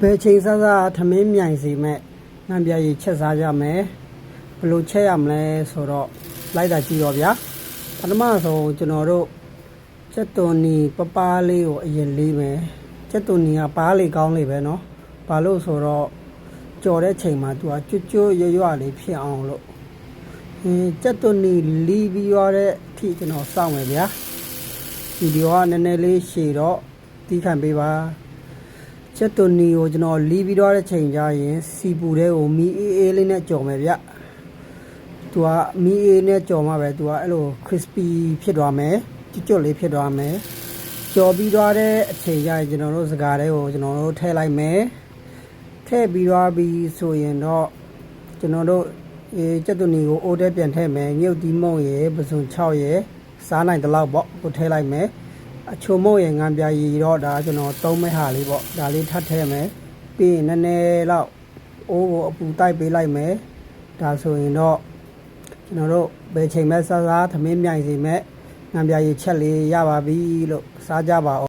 ဘယ်ချိန်စားစားထမင်းမြိုင်စီမဲ့ငံပြရီချက်စားကြမယ်ဘလို့ချက်ရမလဲဆိုတော့လိုက်တာကြည့်တော့ဗျာပထမဆုံးကျွန်တော်တို့ချက်သွန်နီပပားလေးကိုအရင်လေးမယ်ချက်သွန်နီကပါးလေးကောင်းလေးပဲเนาะဘာလို့ဆိုတော့ကြော်တဲ့ချိန်မှာသူကကျွတ်ကျွတ်ရွရွလေးဖြစ်အောင်လို့ချက်သွန်နီလီပြီးရတဲ့အထိကျွန်တော်စောင့်မယ်ဗျာဗီဒီယိုကနည်းနည်းလေးရှည်တော့တီးခံပေးပါချက်သွန်နီကိုကျွန်တော်လီးပြီးတော့တဲ့ချိန်ကြရင်စီပူတဲ့ကိုမီအေးအေးလေးနဲ့ကြော်မယ်ဗျသူကမီအေးနဲ့ကြော်မှပဲသူကအဲ့လို crispy ဖြစ်သွားမယ်ကျွတ်လေးဖြစ်သွားမယ်ကြော်ပြီးတော့တဲ့အချိန်ကြရင်ကျွန်တော်တို့စကားတွေကိုကျွန်တော်တို့ထည့်လိုက်မယ်ထည့်ပြီးတော့ပြီးဆိုရင်တော့ကျွန်တော်တို့ချက်သွန်နီကိုအိုးထဲပြန်ထည့်မယ်ငြုတ်တီးမုံရယ်ပစုံ6ရယ်စားနိုင်တဲ့လောက်ပေါ့ကိုထည့်လိုက်မယ်အချုံမုံရယ်ငံပြရီတော့ဒါကျွန်တော်သုံးမဲ့ဟာလေးပေါ့ဒါလေးထပ်ထည့်မယ်ပြီးရင်နည်းနည်းလောက်အိုးကိုအပူတိုက်ပေးလိုက်မယ်ဒါဆိုရင်တော့ကျွန်တော်တို့ဘယ်ချိန်မဲ့စားစားသမင်းမြိုင်စီမဲ့ငံပြရီချက်လေးရပါပြီလို့စားကြပါ